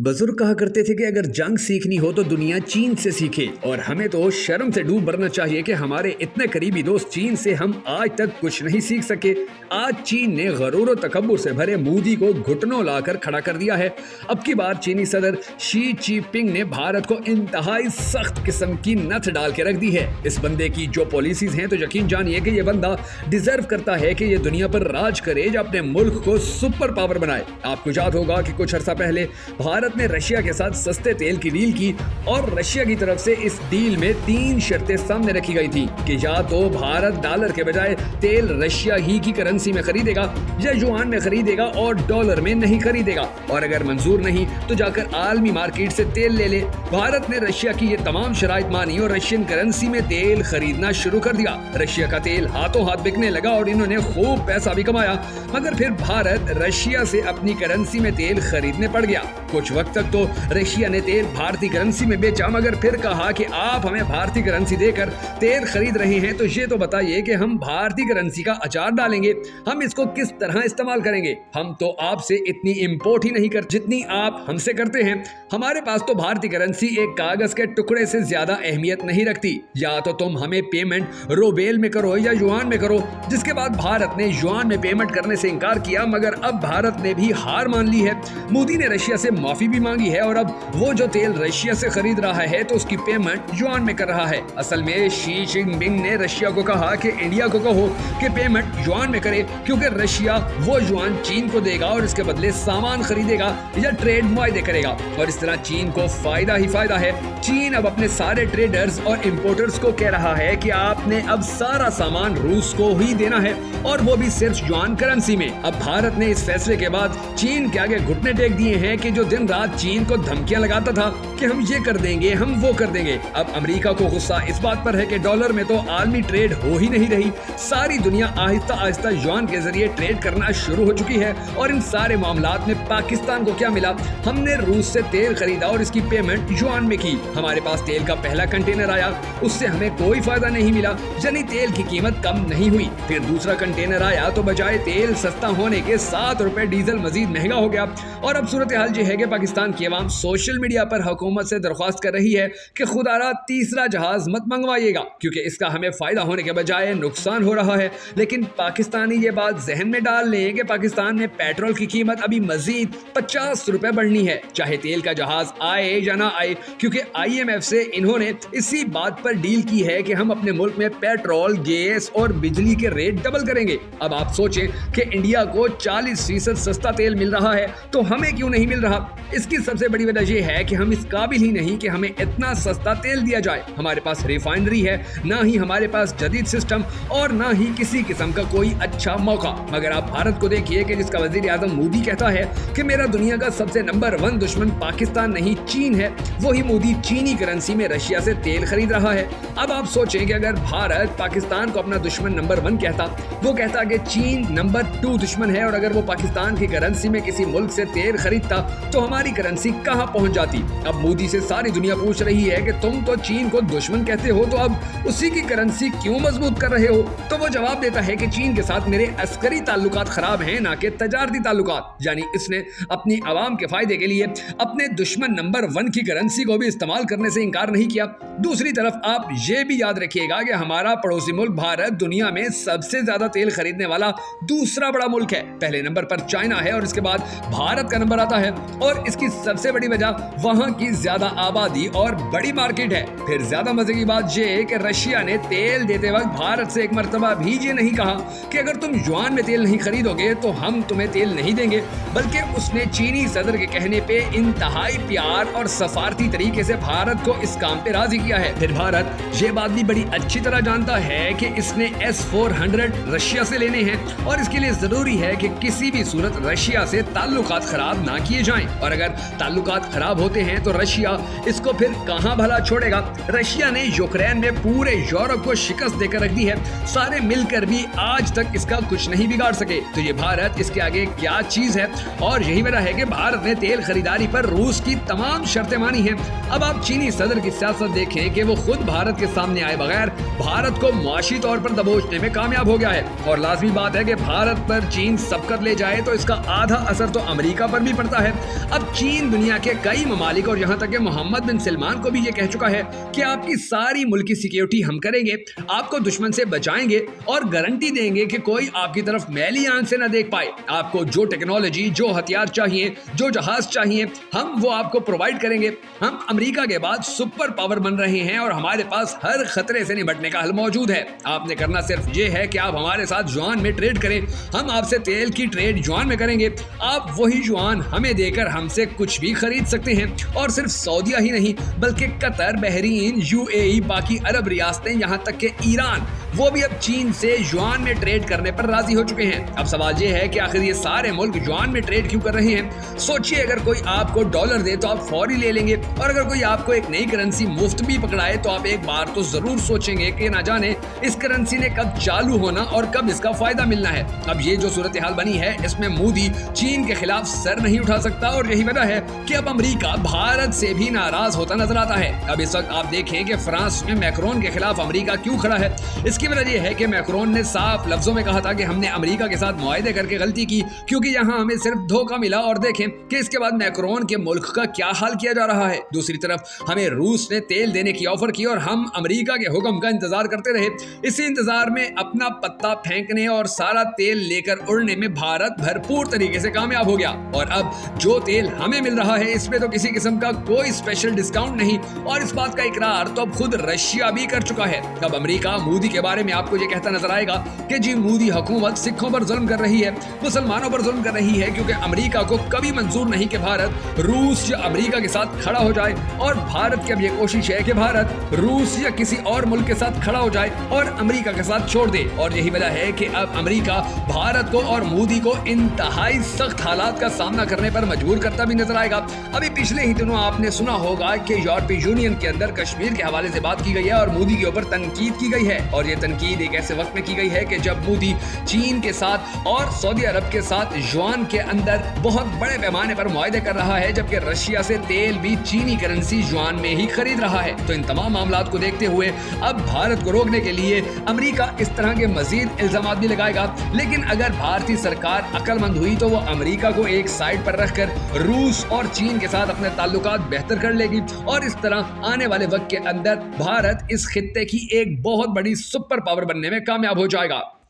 बुजुर्ग कहा करते थे कि अगर जंग सीखनी हो तो दुनिया चीन से सीखे। और हमें तो शर्म से डूब मरना चाहिए कि हमारे इतने करीबी दोस्त चीन से हम आज तक कुछ नहीं सीख सके। आज चीन ने गरूर और तकब्बुर से भरे मोदी को घुटनों लाकर खड़ा कर दिया है। अब की बार चीनी सदर शी चिनपिंग ने भारत को इंतहाई सख्त किस्म की नथ डाल के रख दी है। इस बंदे की जो पॉलिसीज हैं तो यकीन जानिए कि ये बंदा डिजर्व करता है कि ये दुनिया पर राज करे, जो अपने मुल्क को सुपर पावर बनाए। आपको याद होगा कि कुछ अर्सा पहले भारत ने रशिया के साथ सस्ते तेल की डील की और रशिया की तरफ से इस डील में 3 शर्तें सामने रखी गई थी कि या तो भारत डॉलर के बजाय तेल रशिया ही की करेंसी में खरीदेगा या युआन में खरीदेगा और डॉलर में नहीं खरीदेगा, और अगर मंजूर नहीं तो जाकर आलमी मार्केट से तेल ले ले। भारत ने रशिया की ये तमाम शराइत मानी और रशियन करेंसी में तेल खरीदना शुरू कर दिया। रशिया का तेल हाथों हाथ बिकने लगा और इन्होंने खूब पैसा भी कमाया, मगर फिर भारत रशिया से अपनी करेंसी में तेल खरीदने पड़ गया। कुछ वक्त तक तो रशिया ने तेल भारतीय करेंसी में बेचा, मगर फिर कहा कि आप हमें भारतीय करेंसी देकर तेल खरीद रहे हैं तो ये तो बताइए कि हम भारतीय करेंसी का अचार डालेंगे, हम इसको किस तरह इस्तेमाल करेंगे। हम तो आपसे इतनी इंपोर्ट ही नहीं कर जितनी आप हमसे करते हैं। हमारे पास तो भारतीय करेंसी एक कागज के टुकड़े से ज्यादा अहमियत नहीं रखती। या तो तुम हमें पेमेंट रूबेल में करो या युआन में करो। जिसके बाद भारत ने युआन में पेमेंट करने से इनकार किया, मगर अब भारत ने भी हार मान ली है। मोदी ने रशिया से माफी भी मांगी है और अब वो जो तेल रशिया से खरीद रहा है तो उसकी पेमेंट युआन में कर रहा है। असल में शी चिनपिंग ने रशिया को कहा कि इंडिया को कहो कि पेमेंट युआन में करे, क्योंकि रशिया वो युआन चीन को देगा और इसके बदले सामान खरीदेगा या ट्रेड मुआहदे करेगा, और इस तरह चीन को फायदा ही फायदा है। चीन अब अपने सारे ट्रेडर्स और इंपोर्टर्स को कह रहा है कि आपने अब सारा सामान रूस को ही देना है, और वो भी सिर्फ युआन करेंसी में। अब भारत ने इस फैसले के बाद चीन के आगे घुटने टेक दिए हैं कि जो दिन रात चीन को धमकियां लगाता था कि हम ये कर देंगे, हम वो कर देंगे। अब अमेरिका को गुस्सा इस बात पर है कि डॉलर में तो आलमी ट्रेड हो ही नहीं रही। सारी दुनिया आहिस्ता आहिस्ता युआन के जरिए ट्रेड करना शुरू हो चुकी है, और इन सारे मामलात में पाकिस्तान को क्या मिला? हमने रूस से तेल खरीदा और इसकी पेमेंट युआन में की। हमारे पास तेल का पहला कंटेनर आया, उससे हमें कोई फायदा नहीं मिला, यानी तेल की कीमत कम नहीं हुई। फिर दूसरा कंटेनर आया तो बजाय तेल सस्ता होने के 7 रुपए डीजल मजीद महंगा हो गया। और अब सूरत हाल ये है कि पाकिस्तान की आवाम सोशल मीडिया पर हुकूमत से दरख्वास्त कर रही है कि खुदारा तीसरा जहाज मत मंगवाइएगा, क्योंकि इसका हमें फायदा होने के बजाय नुकसान हो रहा है। लेकिन पाकिस्तानी ये बात जहन में डाल लें कि पाकिस्तान में पेट्रोल की कीमत अभी मजीद 50 रुपए बढ़नी है, चाहे तेल का जहाज आए या ना आए, क्योंकि IMF से इन्होंने इसी बात पर डील की है कि हम अपने मुल्क में पेट्रोल, गैस और बिजली के रेट डबल करेंगे। अब आप सोचें कि इंडिया को 40% सस्ता तेल मिल रहा है तो हमें क्यों नहीं मिल रहा? इसकी सबसे बड़ी वजह यह है कि हम इस काबिल ही नहीं कि हमें इतना सस्ता तेल दिया जाए। हमारे पास रिफाइनरी है, ना ही हमारे पास जदीद सिस्टम और ना ही किसी किस्म का कोई अच्छा मौका। मगर आप भारत को देखिए कि जिसका वजीर आजम मोदी कहता है कि मेरा दुनिया का सबसे नंबर 1 दुश्मन पाकिस्तान नहीं चीन है, वही मोदी चीनी करेंसी में रशिया से तेल खरीद रहा है। अब आप सोचें कि अगर भारत पाकिस्तान को अपना दुश्मन नंबर 1 कहता, वो कहता कि चीन नंबर 2 दुश्मन है, और अगर वो पाकिस्तान की करेंसी में किसी मुल्क से तेल खरीदता तो हमारी करेंसी कहां पहुंच जाती। अब मोदी से सारी दुनिया पूछ रही है कि तुम तो चीन को दुश्मन कहते हो तो अब उसी की करेंसी क्यों मजबूत कर रहे हो? तो वो जवाब देता है कि चीन के साथ मेरे अस्करी ताल्लुकात खराब हैं, ना कि तजारती ताल्लुकात। यानी इसने अपनी आवाम के फायदे के लिए अपने दुश्मन नंबर 1 की करेंसी को भी इस्तेमाल करने से इनकार नहीं किया। दूसरी तरफ आप ये भी याद रखिएगा कि हमारा पड़ोसी मुल्क भारत दुनिया में सबसे ज्यादा तेल खरीदने वाला दूसरा बड़ा मुल्क है। पहले नंबर पर चाइना है और इसके बाद भारत का नंबर आता है, और इसकी सबसे बड़ी वजह वहां की ज्यादा आबादी और बड़ी मार्केट है। फिर ज्यादा मजे की बात यह कि रशिया ने तेल देते वक्त भारत से एक मर्तबा भी ये नहीं कहा कि अगर तुम युआन में तेल नहीं खरीदोगे तो हम तुम्हें तेल नहीं देंगे, बल्कि उसने चीनी सदर के कहने पे इंतहाई प्यार और सफारती तरीके से भारत को इस काम पे राजी किया है। फिर भारत ये बात भी बड़ी अच्छी तरह जानता है कि इसने S-400 रशिया से लेने हैं, और इसके लिए जरूरी है कि किसी भी सूरत रशिया से ताल्लुकात खराब ना किए जाएं, और अगर ताल्लुकात खराब होते हैं तो रशिया इसको फिर कहां भला छोड़ेगा। रशिया ने यूक्रेन में पूरे यूरोप को शिकस्त देकर रख दी है, सारे मिलकर भी आज तक इसका कुछ नहीं बिगाड़ सके। तो ये भारत इसके आगे क्या चीज है। और यही वजह है कि भारत ने तेल खरीदारी पर रूस की तमाम शर्तें मानी हैं। अब आप चीनी सदर की सियासत देखें कि वो खुद भारत के सामने आए बगैर भारत को मुआशी तौर पर दबोचने में कामयाब हो गया है। और लाजमी बात है कि भारत पर चीन सबकत ले जाए तो इसका आधा असर तो अमेरिका पर भी पड़ता है। अब चीन दुनिया के कई ममालिक और यहाँ तक कि मोहम्मद बिन सलमान को भी ये कह चुका है कि आपकी सारी मुल्की सिक्योरिटी हम करेंगे, आपको दुश्मन से बचाएंगे और गारंटी देंगे कि कोई आपकी तरफ मैली आंख से न देख पाए। आपको जो टेक्नोलॉजी, जो हथियार चाहिए, जो जहाज चाहिए, हम वो आपको प्रोवाइड करेंगे। हम अमेरिका के बाद सुपर पावर बन रहे हैं और हमारे पास हर खतरे से निपटने का हल मौजूद है। आपने करना सिर्फ ये है कि आप हमारे साथ युआन में ट्रेड करें, हम आपसे तेल की ट्रेड युआन में करेंगे। आप वही युआन हमें देकर हमसे कुछ भी खरीद सकते हैं। और सिर्फ सऊदीया ही नहीं बल्कि कतर, बहरीन, यूएई, बाकी अरब रियासतें, यहाँ तक कि ईरान, वो भी अब चीन से युआन में ट्रेड करने पर राजी हो चुके हैं। अब सवाल ये है कि आखिर ये सारे मुल्क युआन में ट्रेड क्यों कर रहे हैं। सोचिए, अगर कोई आपको डॉलर दे तो आप फौरी ले लेंगे, और अगर कोई आपको एक नई करेंसी मुफ्त भी पकड़ाए तो आप एक बार तो जरूर सोचेंगे कि ना जाने इस करेंसी ने कब चालू होना और कब इसका फायदा मिलना है। अब ये जो सूरत हाल बनी है, इसमें मोदी चीन के खिलाफ सर नहीं उठा सकता और यही वजह है कि अब अमेरिका भारत से भी नाराज होता नजर आता है। अब इस वक्त आप देखें कि फ्रांस में मैक्रोन के खिलाफ अमेरिका क्यों खड़ा है। इसकी वजह यह है कि मैक्रोन ने साफ लफ्जों में कहा था कि हमने अमेरिका के साथ मुआहदे करके गलती की क्योंकि यहाँ हमें सिर्फ धोखा मिला। और देखें कि इसके बाद मैक्रोन के मुल्क का क्या हाल किया जा रहा है। दूसरी तरफ हमें रूस ने तेल देने की ऑफर की और हम अमेरिका के हुक्म का इंतजार करते रहे। इसी इंतजार में अपना पत्ता फेंकने और सारा तेल लेकर उड़ने में भारत भरपूर तरीके से कामयाब हो गया। और अब जो तेल हमें मिल रहा है इसमें तो किसी किस्म का कोई स्पेशल डिस्काउंट नहीं, और इस बात का इकरार तो अब खुद रशिया भी कर चुका है। अब अमेरिका मोदी के बारे में आपको ये कहता नजर आएगा कि जी मोदी हुकूमत सिखों पर जुल्म कर रही है, मुसलमानों पर जुल्म कर रही है, क्योंकि अमेरिका को कभी मंजूर नहीं कि भारत रूस या अमेरिका के साथ खड़ा हो जाए। और भारत की अब ये कोशिश है कि भारत रूस या किसी और मुल्क के साथ खड़ा हो जाए और अमेरिका के साथ छोड़ दे। और यही वजह है कि अब अमेरिका भारत को और मोदी को इंतहाई सख्त हालात का सामना करने पर मजबूर करता भी नजर आएगा। अभी पिछले ही दिनों आपने सुना होगा कि यूरोपीय यूनियन के अंदर कश्मीर के हवाले से बात की गई है और मोदी के ऊपर तनकीद की गई है। और ये तनकीद एक ऐसे वक्त में की गई है कि जब मोदी चीन के साथ और सऊदी अरब के साथ युआन के अंदर बहुत बड़े पैमाने पर मुआहदे कर रहा है, जबकि रशिया से तेल भी चीनी करेंसी युआन में ही खरीद रहा है। तो इन तमाम मामलात को देखते हुए अब भारत को रोकने के लिए अमेरिका इस तरह के मजीद इल्जामात भी लगाएगा। लेकिन अगर भारतीय सरकार अक्लमंद हुई तो वो अमेरिका को एक साइड पर रखकर रूस और चीन के साथ अपने ताल्लुकात बेहतर कर लेगी और इस तरह आने वाले वक्त के अंदर भारत इस खित्ते की एक बहुत बड़ी सुपर पावर बनने में कामयाब हो जाएगा।